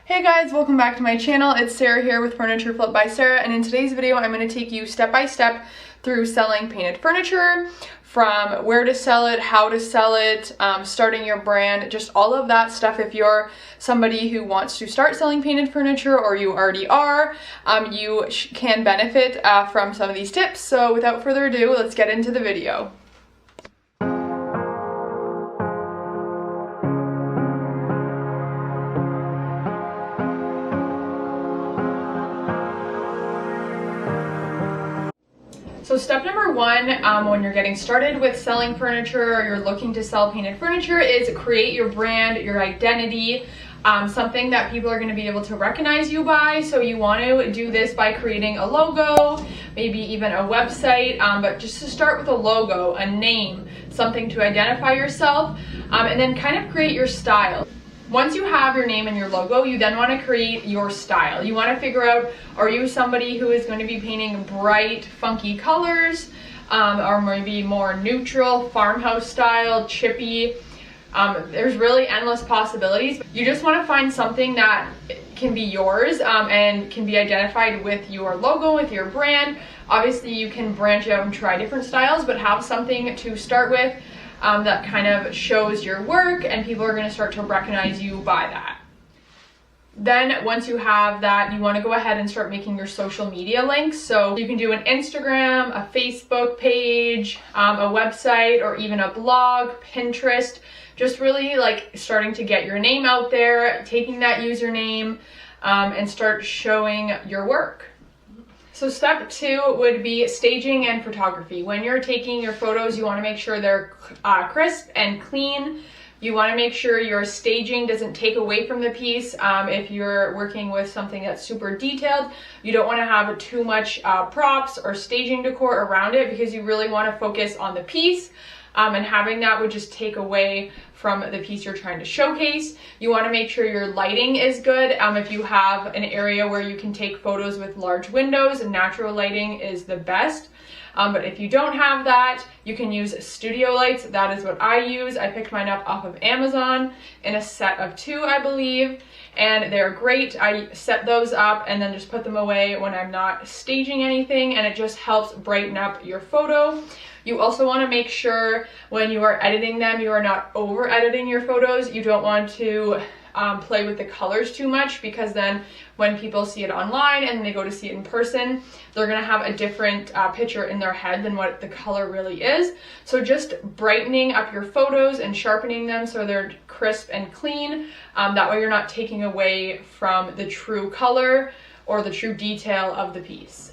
Hey guys, welcome back to my channel. It's Sarah here with Furniture Flip by Sarah, and in today's video I'm going to take you step by step through selling painted furniture, from where to sell it, how to sell it, starting your brand, just all of that stuff. If you're somebody who wants to start selling painted furniture or you already are, you can benefit from some of these tips. So without further ado, let's get into the video. So step number one, when you're getting started with selling furniture or you're looking to sell painted furniture, is create your brand, your identity, something that people are going to be able to recognize you by. So you want to do this by creating a logo, maybe even a website, but just to start with a logo, a name, something to identify yourself, and then kind of create your style. Once you have your name and your logo, you then want to create your style. You want to figure out, are you somebody who is going to be painting bright, funky colors, or maybe more neutral, farmhouse style, chippy? There's really endless possibilities. You just want to find something that can be yours and can be identified with your logo, with your brand. Obviously, you can branch out and try different styles, but have something to start with that kind of shows your work, and people are going to start to recognize you by that. Then once you have that, you want to go ahead and start making your social media links. So you can do an Instagram, a Facebook page, a website, or even a blog, Pinterest. Just really like starting to get your name out there, taking that username, and start showing your work. So step two would be staging and photography. When you're taking your photos, you want to make sure they're crisp and clean. You want to make sure your staging doesn't take away from the piece. If you're working with something that's super detailed, you don't want to have too much props or staging decor around it, because you really want to focus on the piece. And having that would just take away from the piece you're trying to showcase. You want to make sure your lighting is good. If you have an area where you can take photos with large windows, natural lighting is the best. But if you don't have that, you can use studio lights. That is what I use. I picked mine up off of Amazon in a set of 2, I believe, and they're great. I set those up and then just put them away when I'm not staging anything, and it just helps brighten up your photo. You also want to make sure when you are editing them, you are not over editing your photos. You don't want to play with the colors too much, because then when people see it online and they go to see it in person, they're going to have a different picture in their head than what the color really is. So just brightening up your photos and sharpening them so they're crisp and clean. That way you're not taking away from the true color or the true detail of the piece.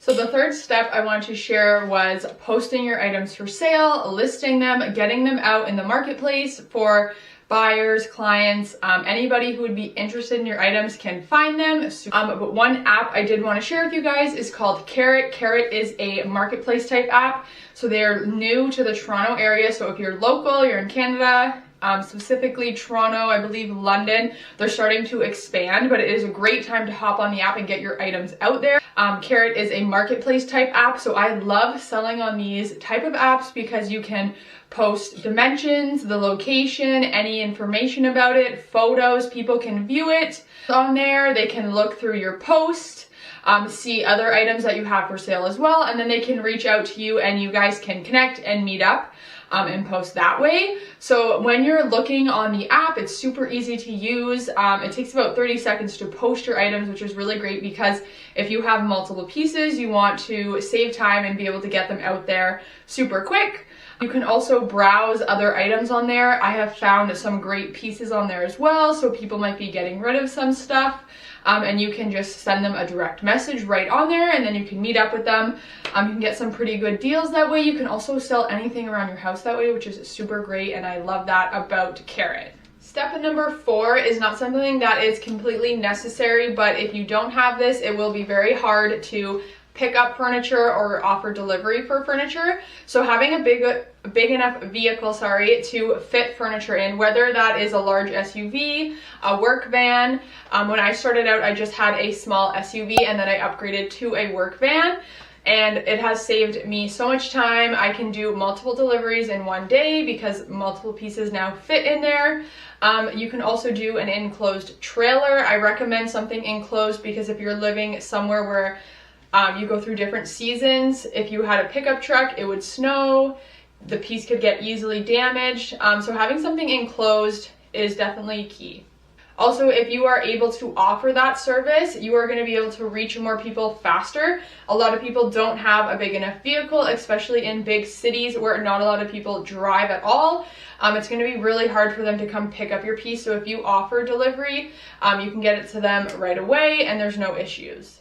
So the third step I want to share was posting your items for sale, listing them, getting them out in the marketplace for buyers, clients, anybody who would be interested in your items can find them. But one app I did want to share with you guys is called Carrot. Carrot is a marketplace type app. So they're new to the Toronto area. So if you're local, you're in Canada, specifically Toronto, I believe London, they're starting to expand, but it is a great time to hop on the app and get your items out there. Carrot is a marketplace type app, so I love selling on these type of apps because you can post dimensions, the location, any information about it, photos, people can view it on there, they can look through your post, see other items that you have for sale as well, and then they can reach out to you and you guys can connect and meet up and post that way. So when you're looking on the app, it's super easy to use. It takes about 30 seconds to post your items, which is really great because if you have multiple pieces, you want to save time and be able to get them out there super quick. You can also browse other items on there. I have found some great pieces on there as well, so people might be getting rid of some stuff. And you can just send them a direct message right on there, and then you can meet up with them. You can get some pretty good deals that way. You can also sell anything around your house that way, which is super great, and I love that about Carrot. Step number 4 is not something that is completely necessary, but if you don't have this, it will be very hard to pick up furniture or offer delivery for furniture. So having a big enough vehicle, to fit furniture in, whether that is a large SUV, a work van. When I started out, I just had a small SUV and then I upgraded to a work van. and it has saved me so much time. I can do multiple deliveries in one day because multiple pieces now fit in there. You can also do an enclosed trailer. I recommend something enclosed because if you're living somewhere where you go through different seasons, if you had a pickup truck, it would snow, the piece could get easily damaged. So having something enclosed is definitely key. Also, if you are able to offer that service, you are going to be able to reach more people faster. A lot of people don't have a big enough vehicle, especially in big cities where not a lot of people drive at all. It's going to be really hard for them to come pick up your piece. So if you offer delivery, you can get it to them right away and there's no issues.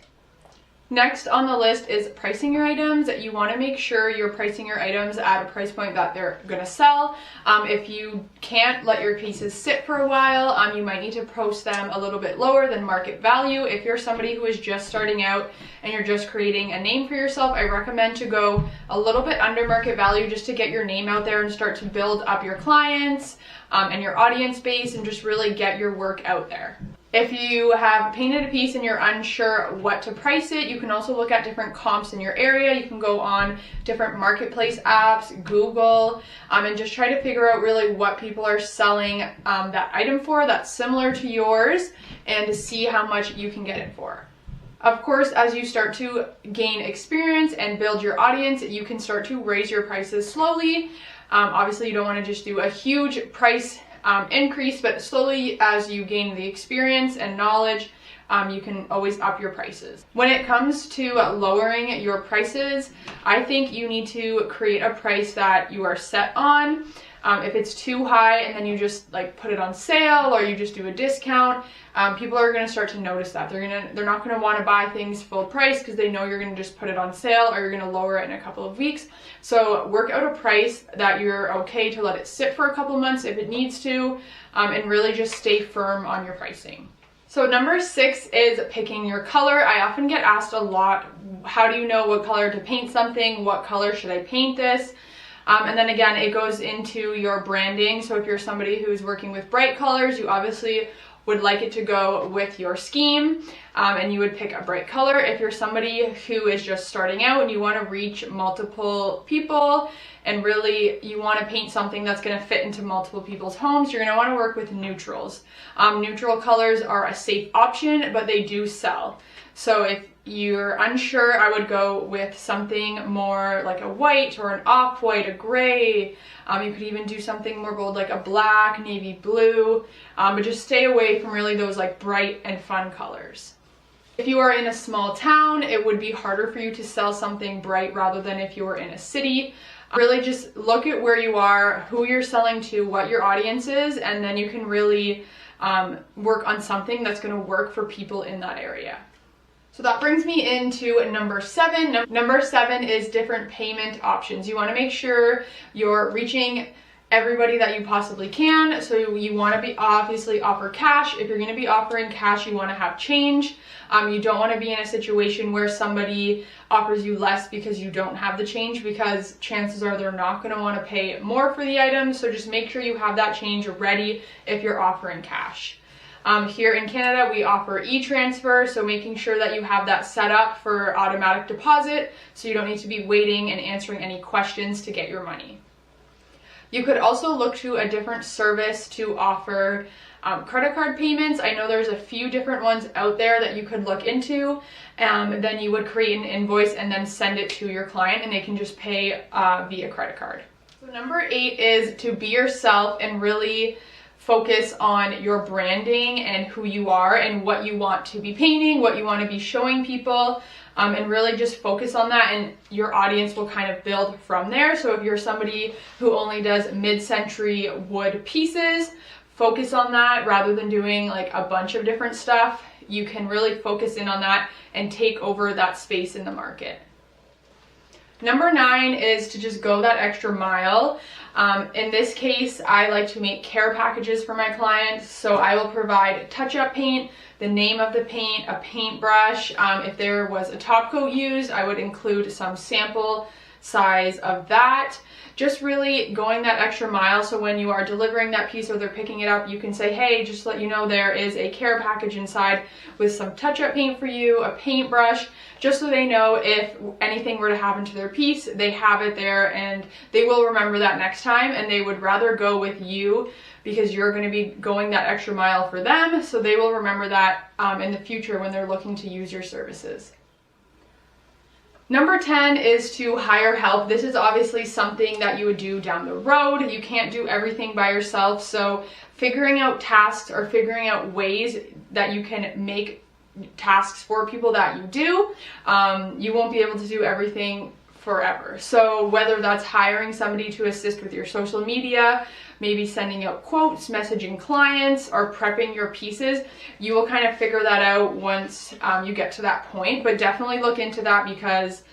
Next on the list is pricing your items. You want to make sure you're pricing your items at a price point that they're going to sell. If you can't let your pieces sit for a while, you might need to post them a little bit lower than market value. If you're somebody who is just starting out and you're just creating a name for yourself, I recommend to go a little bit under market value just to get your name out there and start to build up your clients and your audience base and just really get your work out there. If you have painted a piece and you're unsure what to price it, you can also look at different comps in your area. You can go on different marketplace apps, Google, and just try to figure out really what people are selling that item for that's similar to yours and to see how much you can get it for. Of course, as you start to gain experience and build your audience, you can start to raise your prices slowly. Obviously, you don't want to just do a huge price increase, but slowly as you gain the experience and knowledge, you can always up your prices. When it comes to lowering your prices, I think you need to create a price that you are set on. If it's too high and then you just like put it on sale or you just do a discount, people are going to start to notice that. They're not going to want to buy things full price because they know you're going to just put it on sale or you're going to lower it in a couple of weeks. So work out a price that you're okay to let it sit for a couple of months if it needs to, and really just stay firm on your pricing. So number 6 is picking your color. I often get asked a lot, how do you know what color to paint something? What color should I paint this? And then again, it goes into your branding. So if you're somebody who's working with bright colors, you obviously would like it to go with your scheme, and you would pick a bright color. If you're somebody who is just starting out and you want to reach multiple people and really you want to paint something that's going to fit into multiple people's homes, you're going to want to work with neutrals. Neutral colors are a safe option, but they do sell. So if you're unsure, I would go with something more like a white or an off-white, a gray. You could even do something more bold like a black, navy blue, but just stay away from really those like bright and fun colors. If you are in a small town, it would be harder for you to sell something bright rather than if you were in a city. Really just look at where you are, who you're selling to, what your audience is, and then you can really work on something that's going to work for people in that area. So that brings me into number 7. Number 7 is different payment options. You want to make sure you're reaching everybody that you possibly can. So you want to be obviously offer cash. If you're going to be offering cash, you want to have change. You don't want to be in a situation where somebody offers you less because you don't have the change, because chances are they're not going to want to pay more for the item. So just make sure you have that change ready if you're offering cash. Here in Canada, we offer e-transfer, so making sure that you have that set up for automatic deposit so you don't need to be waiting and answering any questions to get your money. You could also look to a different service to offer credit card payments. I know there's a few different ones out there that you could look into. Then you would create an invoice and then send it to your client and they can just pay via credit card. So number 8 is to be yourself and really focus on your branding and who you are and what you want to be painting, what you want to be showing people, and really just focus on that, and your audience will kind of build from there. So if you're somebody who only does mid-century wood pieces, focus on that rather than doing like a bunch of different stuff. You can really focus in on that and take over that space in the market. Number 9 is to just go that extra mile. In this case, I like to make care packages for my clients. So I will provide touch-up paint, the name of the paint, a paintbrush. If there was a top coat used, I would include some sample size of that. just really going that extra mile. So when you are delivering that piece or they're picking it up, you can say, hey, just to let you know, there is a care package inside with some touch-up paint for you, a paintbrush, just so they know if anything were to happen to their piece, they have it there and they will remember that next time, and they would rather go with you because you're going to be going that extra mile for them, so they will remember that in the future when they're looking to use your services. Number 10 is to hire help. This is obviously something that you would do down the road. You can't do everything by yourself, so figuring out tasks or figuring out ways that you can make tasks for people that you do, you won't be able to do everything forever. So whether that's hiring somebody to assist with your social media, maybe sending out quotes, messaging clients, or prepping your pieces, you will kind of figure that out once you get to that point. But definitely look into that, because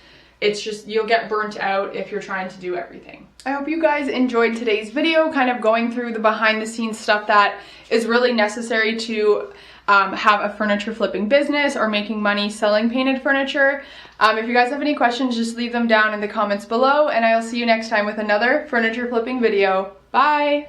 it's just, you'll get burnt out if you're trying to do everything. I hope you guys enjoyed today's video, kind of going through the behind the scenes stuff that is really necessary to have a furniture flipping business or making money selling painted furniture. If you guys have any questions, just leave them down in the comments below, and I'll see you next time with another furniture flipping video. Bye!